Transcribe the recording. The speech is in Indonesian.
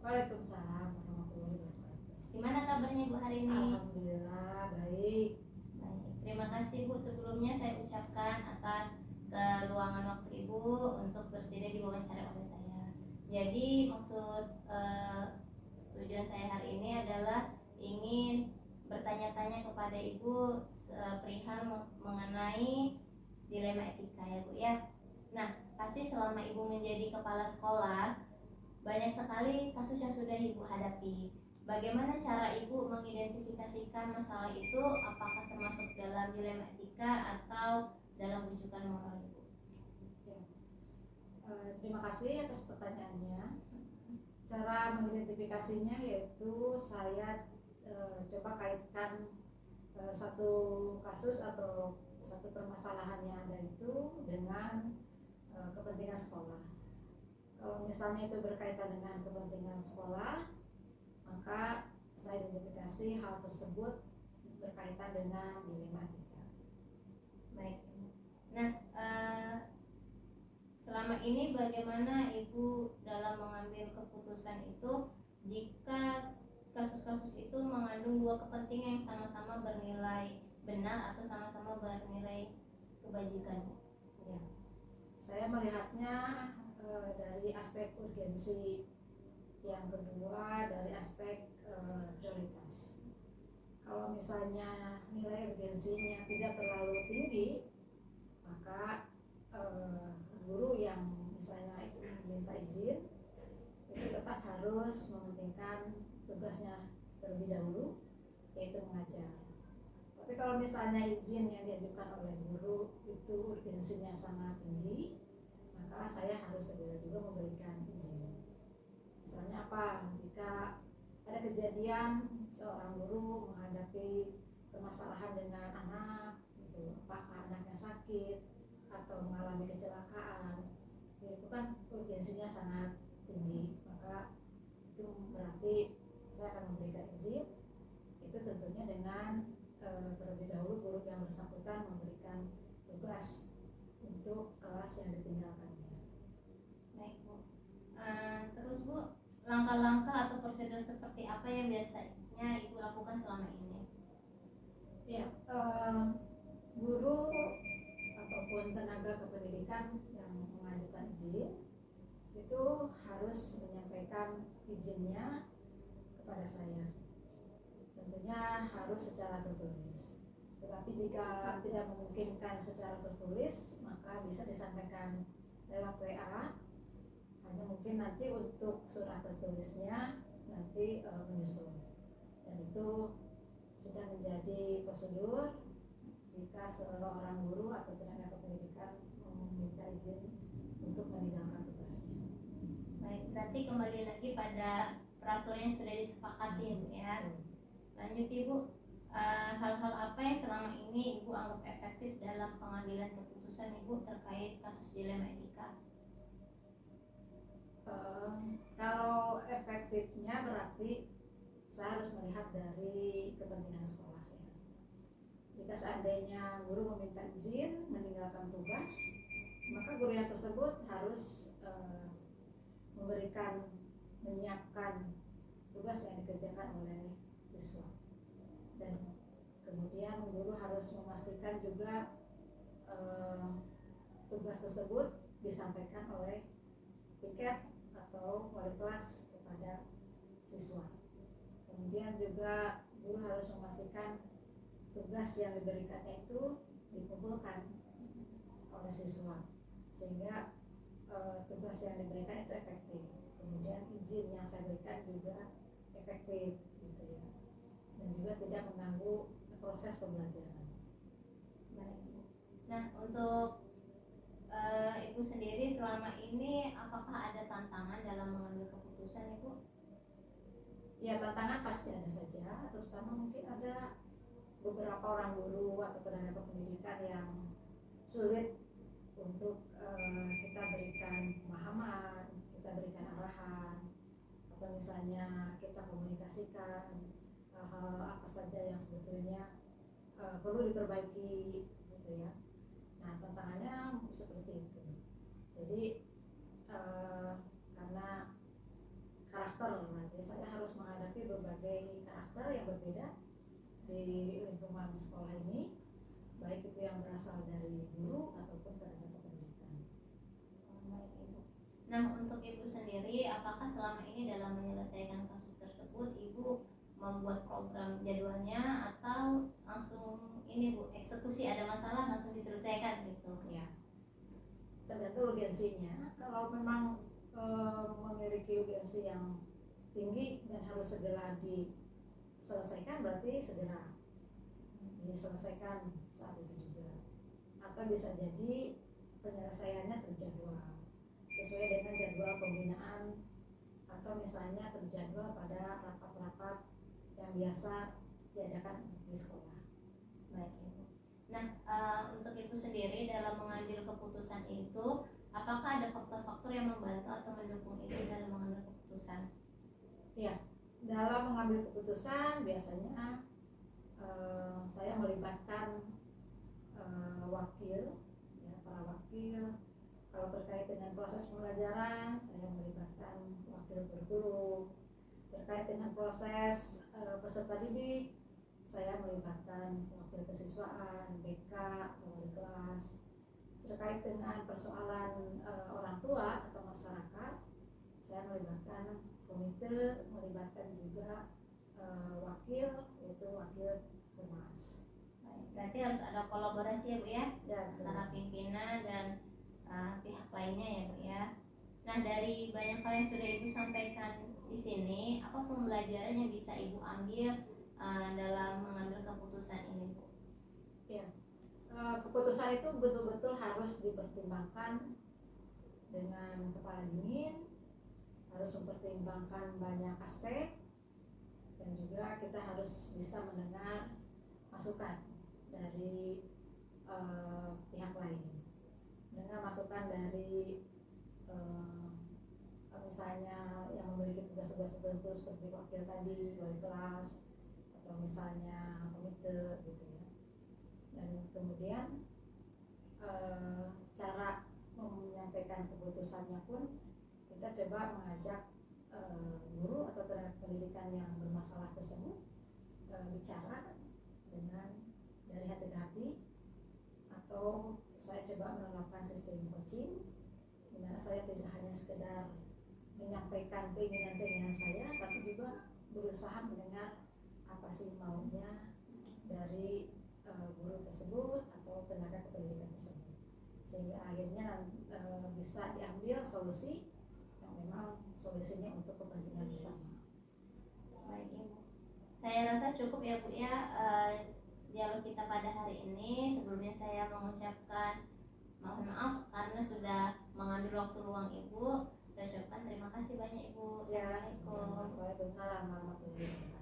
Waalaikumsalam warahmatullahi wabarakatuh. Gimana kabarnya Ibu hari ini? Alhamdulillah baik. Baik, terima kasih Bu. Sebelumnya saya ucapkan atas keluangan waktu Ibu untuk bersedia diwawancara oleh saya. Jadi maksud tujuan saya hari ini adalah ingin bertanya-tanya kepada Ibu perihal mengenai dilema etika ya Bu ya. Nah, pasti selama Ibu menjadi kepala sekolah banyak sekali kasus yang sudah Ibu hadapi. Bagaimana cara Ibu mengidentifikasikan masalah itu? Apakah termasuk dalam dilema etika atau dalam rujukan moral Ibu? Ya. Terima kasih atas pertanyaannya. Cara mengidentifikasinya yaitu saya coba kaitkan satu kasus atau satu permasalahan yang ada itu dengan kepentingan sekolah. Kalau misalnya itu berkaitan dengan kepentingan sekolah, maka saya identifikasi hal tersebut berkaitan dengan dilema etika. Baik. Nah, selama ini bagaimana Ibu dalam mengambil keputusan itu jika kasus-kasus itu mengandung dua kepentingan yang sama-sama bernilai benar atau sama-sama bernilai kebajikan? Ya. Saya melihatnya dari aspek urgensi, yang kedua dari aspek prioritas. Kalau misalnya nilai urgensinya tidak terlalu tinggi, maka guru yang misalnya itu meminta izin itu tetap harus mementingkan tugasnya terlebih dahulu, yaitu mengajar. Tapi kalau misalnya izin yang diajukan oleh guru itu urgensinya sangat tinggi, maka saya harus segera juga memberikan izin. Misalnya apa? Jika ada kejadian seorang guru menghadapi permasalahan dengan anak, gitu, apakah anaknya sakit atau mengalami kecelakaan, itu kan urgensinya sangat tinggi, maka itu berarti saya akan memberikan izin. Itu tentunya dengan terlebih dahulu guru yang bersangkutan memberikan tugas untuk kelas yang ditinggalkannya. Baik Bu. Terus Bu, langkah-langkah atau prosedur seperti apa yang biasanya Ibu lakukan selama ini? Ya, guru ataupun tenaga kependidikan yang mengajukan izin itu harus menyampaikan izinnya kepada saya. Tentunya harus secara tertulis. Tetapi jika tidak memungkinkan secara tertulis, maka bisa disampaikan lewat WA. Hanya mungkin nanti untuk surat tertulisnya nanti menyusul. Dan itu sudah menjadi prosedur jika seorang guru atau tenaga pendidikan meminta izin untuk meninggalkan tugasnya. Baik, berarti kembali lagi pada peraturan yang sudah disepakati Bu ya. Lanjut Ibu, hal-hal apa yang selama ini Ibu anggap efektif dalam pengambilan keputusan Ibu terkait kasus dilema etika? Kalau efektifnya berarti saya harus melihat dari kepentingan sekolah ya. Jika seandainya guru meminta izin meninggalkan tugas, maka guru yang tersebut harus menyiapkan tugas yang dikerjakan oleh siswa, dan kemudian guru harus memastikan juga tugas tersebut disampaikan oleh piket atau wali kelas kepada siswa. Kemudian juga guru harus memastikan tugas yang diberikannya itu dikumpulkan oleh siswa sehingga tugas yang diberikan itu efektif. Kemudian izin yang saya berikan juga efektif gitu ya, dan juga tidak mengganggu proses pembelajaran. Baik. Nah, untuk Ibu sendiri selama ini apakah ada tantangan dalam mengambil keputusan Ibu? Ya, tantangan pasti ada saja, terutama mungkin ada beberapa orang guru atau tenaga pendidikan yang sulit untuk kita berikan pemahaman, kita berikan arahan, atau misalnya kita komunikasikan hal-hal apa saja yang sebetulnya perlu diperbaiki gitu ya. Nah, tantangannya seperti itu. Jadi karena karakter karakter, berarti saya harus menghadapi berbagai karakter yang berbeda di lingkungan sekolah ini, baik itu yang berasal dari guru ataupun tenaga kependidikan. Baik, Ibu. Nah, untuk Ibu sendiri, apakah selama ini dalam menyelesaikan kasus tersebut Ibu membuat program jadwalnya atau langsung ini Bu, eksekusi ada masalah langsung diselesaikan gitu? Ya, tergantung urgensinya. Kalau memang memiliki urgensi yang tinggi dan harus segera diselesaikan, berarti segera diselesaikan saat itu juga. Atau bisa jadi penyelesaiannya terjadwal sesuai dengan jadwal pembinaan, atau misalnya terjadwal pada rapat-rapat yang biasa diadakan di sekolah. Baik, Ibu. Nah, untuk Ibu sendiri dalam mengambil keputusan itu, apakah ada faktor-faktor yang membantu atau mendukung Ibu dalam mengambil keputusan? Ya, dalam mengambil keputusan biasanya saya melibatkan wakil, ya, para wakil. Kalau terkait dengan proses pembelajaran, saya melibatkan wakil berguru. Terkait dengan proses peserta didik, saya melibatkan wakil kesiswaan, BK atau wali kelas. Terkait dengan persoalan orang tua atau masyarakat, saya melibatkan komite, melibatkan juga wakil, yaitu wakil humas. Baik, berarti harus ada kolaborasi ya Bu ya, Ya, antara pimpinan dan pihak lainnya ya Bu ya. Nah, dari banyak hal yang sudah Ibu sampaikan di sini, apa pembelajaran yang bisa Ibu ambil dalam mengambil keputusan ini Bu? Ya, keputusan itu betul-betul harus dipertimbangkan dengan kepala dingin, harus mempertimbangkan banyak aspek, dan juga kita harus bisa mendengar masukan dari pihak lain, mendengar masukan dari misalnya yang memiliki tugas-tugas tertentu seperti wakil tadi, wali kelas, atau misalnya komite gitu ya. Dan kemudian cara menyampaikan keputusannya pun kita coba mengajak guru atau tenaga pendidikan yang bermasalah tersebut bicara dengan dari hati ke hati, atau saya coba menerapkan sistem coaching di mana saya tidak hanya sekedar menyampaikan keinginan-keinginan saya, tapi juga berusaha mendengar apa sih maunya dari guru tersebut atau tenaga kependidikan tersebut, sehingga akhirnya bisa diambil solusi yang memang solusinya untuk kepentingan bersama. Baik Ibu, saya rasa cukup ya Bu ya dialog kita pada hari ini. Sebelumnya saya mengucapkan mohon maaf karena sudah mengambil waktu luang Ibu. Saya ucapkan terima kasih banyak Ibu. Ya, Assalamualaikum. Waalaikumsalam warahmatullahi wabarakatuh.